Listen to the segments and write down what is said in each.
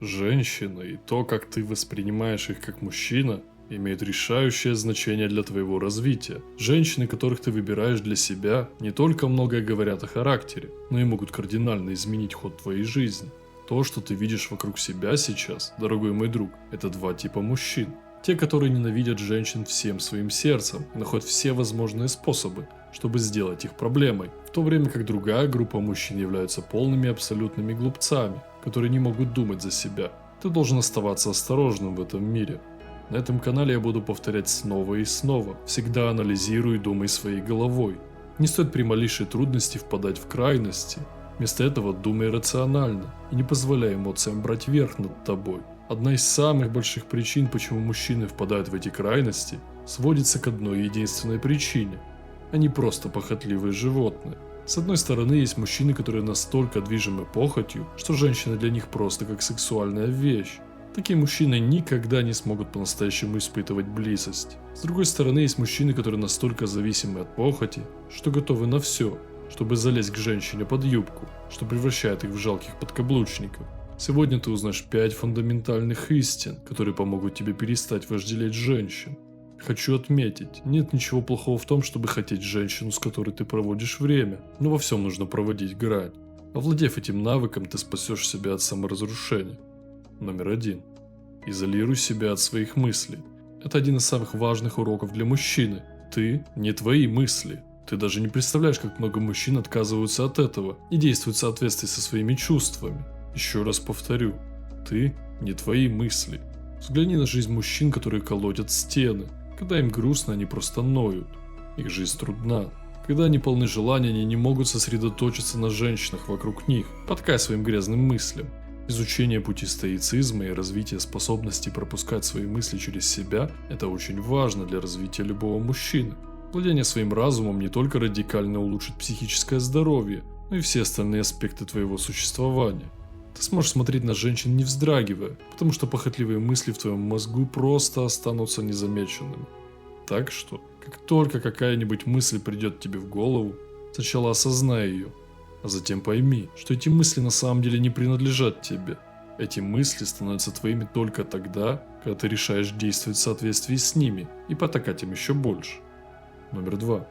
Женщины и то, как ты воспринимаешь их как мужчина, имеют решающее значение для твоего развития. Женщины, которых ты выбираешь для себя, не только многое говорят о характере, но и могут кардинально изменить ход твоей жизни. То, что ты видишь вокруг себя сейчас, дорогой мой друг, это два типа мужчин. Те, которые ненавидят женщин всем своим сердцем и находят все возможные способы, чтобы сделать их проблемой, в то время как другая группа мужчин являются полными абсолютными глупцами, которые не могут думать за себя. Ты должен оставаться осторожным в этом мире. На этом канале я буду повторять снова и снова, всегда анализируй и думай своей головой. Не стоит при малейшей трудности впадать в крайности. Вместо этого думай рационально и не позволяй эмоциям брать верх над тобой. Одна из самых больших причин, почему мужчины впадают в эти крайности, сводится к одной единственной причине. Они просто похотливые животные. С одной стороны, есть мужчины, которые настолько движимы похотью, что женщина для них просто как сексуальная вещь. Такие мужчины никогда не смогут по-настоящему испытывать близость. С другой стороны, есть мужчины, которые настолько зависимы от похоти, что готовы на все, чтобы залезть к женщине под юбку, что превращает их в жалких подкаблучников. Сегодня ты узнаешь 5 фундаментальных истин, которые помогут тебе перестать вожделеть женщин. Хочу отметить, нет ничего плохого в том, чтобы хотеть женщину, с которой ты проводишь время, но во всем нужно проводить грань. Овладев этим навыком, ты спасешь себя от саморазрушения. Номер 1. Изолируй себя от своих мыслей. Это один из самых важных уроков для мужчины. Ты не твои мысли. Ты даже не представляешь, как много мужчин отказываются от этого и действуют в соответствии со своими чувствами. Еще раз повторю. Ты не твои мысли. Взгляни на жизнь мужчин, которые колотят стены. Когда им грустно, они просто ноют. Их жизнь трудна. Когда они полны желания, они не могут сосредоточиться на женщинах вокруг них, подкай своим грязным мыслям. Изучение пути стоицизма и развитие способности пропускать свои мысли через себя – это очень важно для развития любого мужчины. Владение своим разумом не только радикально улучшит психическое здоровье, но и все остальные аспекты твоего существования. Ты сможешь смотреть на женщин не вздрагивая, потому что похотливые мысли в твоем мозгу просто останутся незамеченными. Так что, как только какая-нибудь мысль придет тебе в голову, сначала осознай ее, а затем пойми, что эти мысли на самом деле не принадлежат тебе. Эти мысли становятся твоими только тогда, когда ты решаешь действовать в соответствии с ними и потакать им еще больше. Номер 2.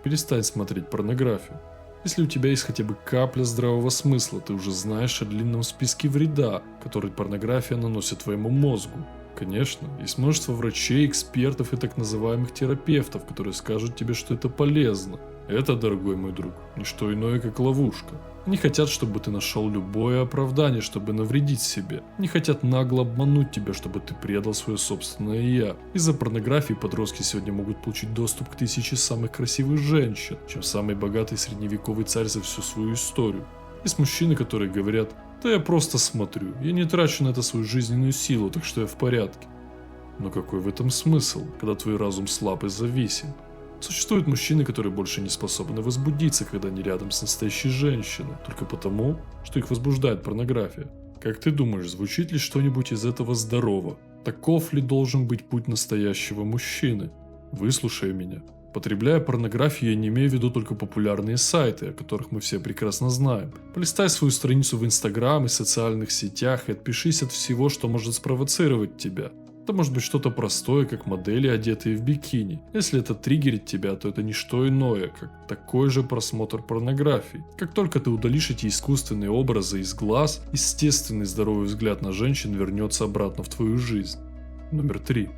Перестань смотреть порнографию. Если у тебя есть хотя бы капля здравого смысла, ты уже знаешь о длинном списке вреда, который порнография наносит твоему мозгу. Конечно, есть множество врачей, экспертов и так называемых терапевтов, которые скажут тебе, что это полезно. Это, дорогой мой друг, не что иное, как ловушка. Они хотят, чтобы ты нашел любое оправдание, чтобы навредить себе. Они хотят нагло обмануть тебя, чтобы ты предал свое собственное «я». Из-за порнографии подростки сегодня могут получить доступ к 1000 самых красивых женщин, чем самый богатый средневековый царь за всю свою историю. Есть мужчины, которые говорят: «Да я просто смотрю, я не трачу на это свою жизненную силу, так что я в порядке». Но какой в этом смысл, когда твой разум слаб и зависим? Существуют мужчины, которые больше не способны возбудиться, когда они рядом с настоящей женщиной, только потому, что их возбуждает порнография. Как ты думаешь, звучит ли что-нибудь из этого здорово? Таков ли должен быть путь настоящего мужчины? Выслушай меня. Потребляя порнографию, я не имею в виду только популярные сайты, о которых мы все прекрасно знаем. Полистай свою страницу в Инстаграм и социальных сетях и отпишись от всего, что может спровоцировать тебя. Это может быть что-то простое, как модели, одетые в бикини. Если это триггерит тебя, то это не что иное, как такой же просмотр порнографии. Как только ты удалишь эти искусственные образы из глаз, естественный здоровый взгляд на женщин вернется обратно в твою жизнь. Номер 3.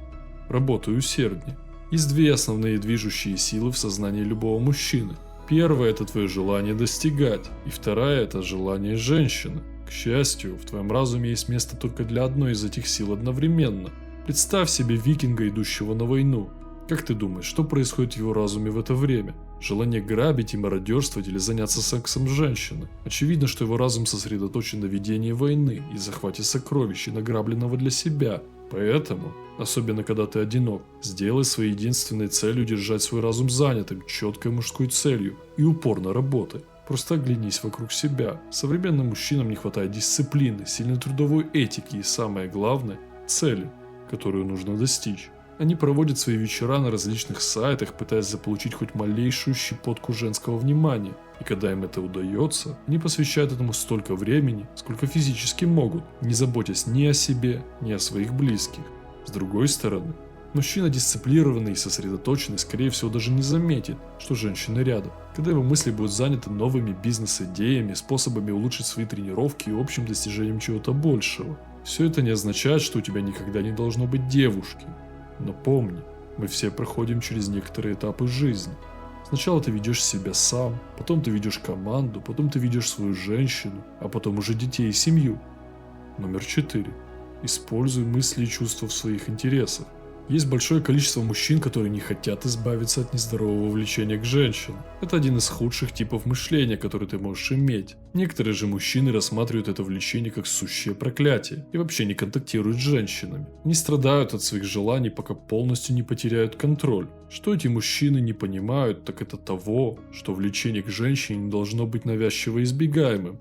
Работай усерднее. Есть две основные движущие силы в сознании любого мужчины. Первая – это твое желание достигать, и вторая – это желание женщины. К счастью, в твоем разуме есть место только для одной из этих сил одновременно. Представь себе викинга, идущего на войну. Как ты думаешь, что происходит в его разуме в это время? Желание грабить и мародерствовать или заняться сексом с женщиной? Очевидно, что его разум сосредоточен на ведении войны и захвате сокровищ, награбленного для себя. Поэтому, особенно когда ты одинок, сделай своей единственной целью держать свой разум занятым, четкой мужской целью и упорно работай. Просто оглянись вокруг себя. Современным мужчинам не хватает дисциплины, сильной трудовой этики и, самое главное, цели, которую нужно достичь. Они проводят свои вечера на различных сайтах, пытаясь заполучить хоть малейшую щепотку женского внимания. И когда им это удается, они посвящают этому столько времени, сколько физически могут, не заботясь ни о себе, ни о своих близких. С другой стороны, мужчина дисциплинированный и сосредоточенный, скорее всего, даже не заметит, что женщина рядом, когда его мысли будут заняты новыми бизнес-идеями, способами улучшить свои тренировки и общим достижением чего-то большего. Все это не означает, что у тебя никогда не должно быть девушки. Но помни, мы все проходим через некоторые этапы жизни. Сначала ты ведешь себя сам, потом ты ведешь команду, потом ты ведешь свою женщину, а потом уже детей и семью. Номер 4. Используй мысли и чувства в своих интересах. Есть большое количество мужчин, которые не хотят избавиться от нездорового влечения к женщинам. Это один из худших типов мышления, который ты можешь иметь. Некоторые же мужчины рассматривают это влечение как сущее проклятие и вообще не контактируют с женщинами. Не страдают от своих желаний, пока полностью не потеряют контроль. Что эти мужчины не понимают, так это того, что влечение к женщине не должно быть навязчиво избегаемым.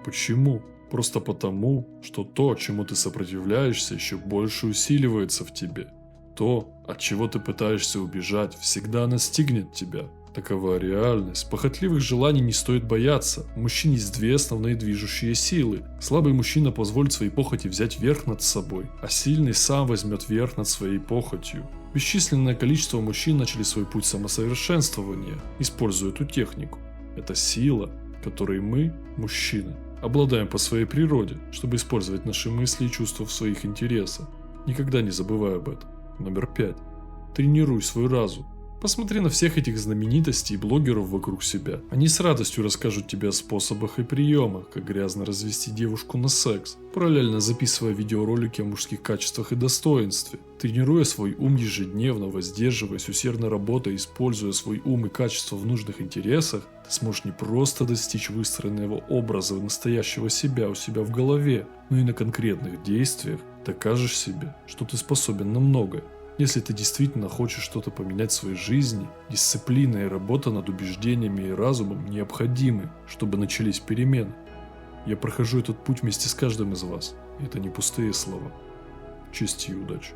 Почему? Просто потому, что то, чему ты сопротивляешься, еще больше усиливается в тебе. То, от чего ты пытаешься убежать, всегда настигнет тебя. Такова реальность. Похотливых желаний не стоит бояться. У мужчин есть две основные движущие силы. Слабый мужчина позволит своей похоти взять верх над собой, а сильный сам возьмет верх над своей похотью. Бесчисленное количество мужчин начали свой путь самосовершенствования, используя эту технику. Это сила, которой мы, мужчины, обладаем по своей природе, чтобы использовать наши мысли и чувства в своих интересах. Никогда не забывай об этом. Номер 5. Тренируй свой разум. Посмотри на всех этих знаменитостей и блогеров вокруг себя. Они с радостью расскажут тебе о способах и приемах, как грязно развести девушку на секс, параллельно записывая видеоролики о мужских качествах и достоинстве. Тренируя свой ум ежедневно, воздерживаясь, усердно работая, используя свой ум и качества в нужных интересах, ты сможешь не просто достичь выстроенного образа настоящего себя у себя в голове, но и на конкретных действиях докажешь себе, что ты способен на многое. Если ты действительно хочешь что-то поменять в своей жизни, дисциплина и работа над убеждениями и разумом необходимы, чтобы начались перемены. Я прохожу этот путь вместе с каждым из вас, и это не пустые слова. Честь и удачи.